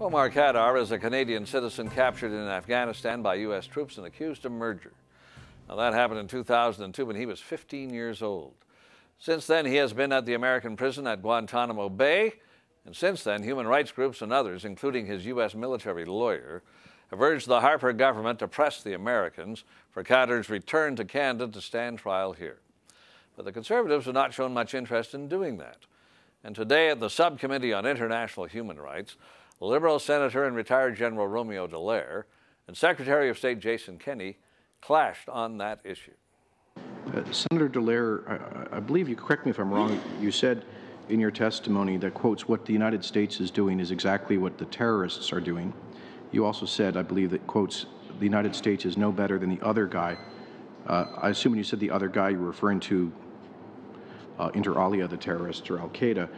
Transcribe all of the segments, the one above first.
Omar Khadr is a Canadian citizen captured in Afghanistan by U.S. troops and accused of murder. Now, that happened in 2002 when he was 15 years old. Since then, he has been at the American prison at Guantanamo Bay, and since then, human rights groups and others, including his U.S. military lawyer, have urged the Harper government to press the Americans for Khadr's return to Canada to stand trial here. But the Conservatives have not shown much interest in doing that. And today at the Subcommittee on International Human Rights, Liberal Senator and retired General Romeo Dallaire and Secretary of State Jason Kenney clashed on that issue. Senator Dallaire, I believe you, correct me if I'm wrong, you said in your testimony that, quotes, what the United States is doing is exactly what the terrorists are doing. You also said, I believe, that, quotes, the United States is no better than the other guy. I assume when you said the other guy, you were referring to inter alia, the terrorists, or Al-Qaeda.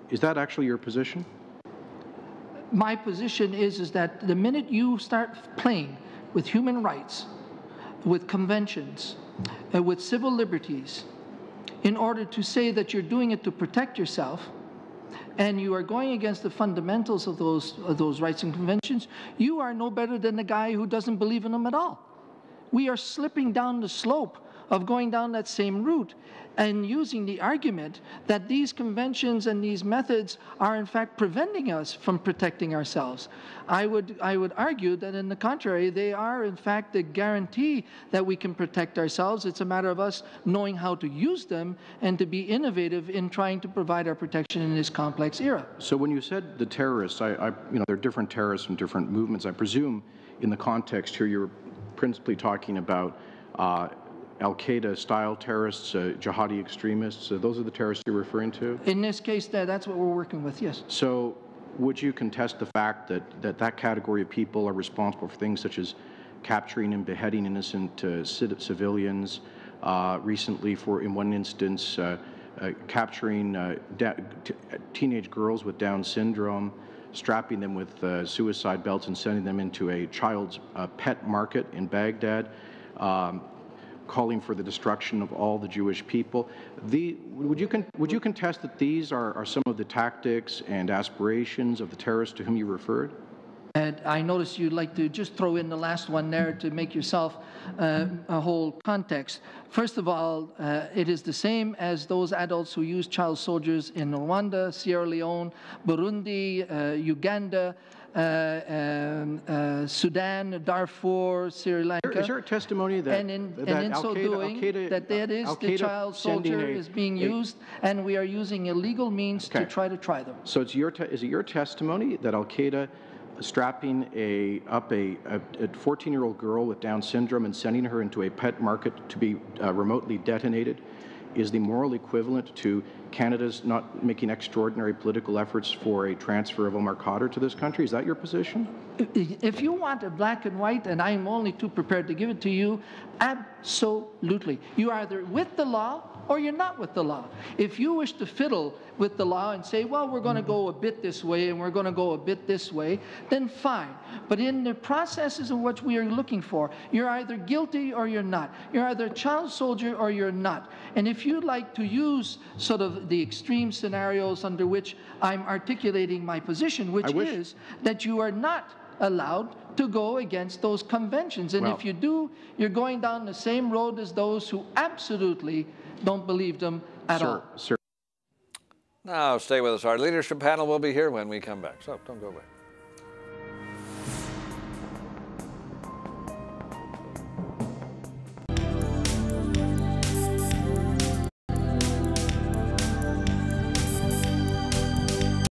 Is that actually your position? My position is that the minute you start playing with human rights, with conventions, with civil liberties, in order to say that you're doing it to protect yourself, and you are going against the fundamentals of those rights and conventions, you are no better than the guy who doesn't believe in them at all. We are slipping down the slope of going down that same route and using the argument that these conventions and these methods are in fact preventing us from protecting ourselves. I would argue that in the contrary, they are in fact the guarantee that we can protect ourselves. It's a matter of us knowing how to use them and to be innovative in trying to provide our protection in this complex era. So when you said the terrorists, you know, there are different terrorists from different movements. I presume in the context here you're principally talking about Al-Qaeda style terrorists, jihadi extremists. Those are the terrorists you're referring to? In this case, that's what we're working with, yes. So would you contest the fact that category of people are responsible for things such as capturing and beheading innocent civilians, recently in one instance, capturing teenage girls with Down syndrome, strapping them with suicide belts and sending them into a child's pet market in Baghdad, calling for the destruction of all the Jewish people. Would you contest that these are some of the tactics and aspirations of the terrorists to whom you referred? And I notice you'd like to just throw in the last one there to make yourself a whole context. First of all, it is the same as those adults who use child soldiers in Rwanda, Sierra Leone, Burundi, Uganda, Sudan, Darfur, Sri Lanka. Is there a testimony that in so doing, that the child soldier is being used, and we are using illegal means to try to try them? So is it your testimony that Al-Qaeda strapping a 14-year-old girl with Down syndrome and sending her into a pet market to be remotely detonated is the moral equivalent to Canada's not making extraordinary political efforts for a transfer of Omar Khadr to this country? Is that your position? If you want a black and white, and I'm only too prepared to give it to you, absolutely. You are either with the law or you're not with the law. If you wish to fiddle with the law and say, well, we're going to go a bit this way and we're going to go a bit this way, then fine. But in the processes of what we are looking for, you're either guilty or you're not. You're either a child soldier or you're not. And if you'd like to use sort of the extreme scenarios under which I'm articulating my position, which is that you are not allowed to go against those conventions. And if you do, you're going down the same road as those who absolutely don't believe them at all. Now, stay with us. Our leadership panel will be here when we come back, so don't go away.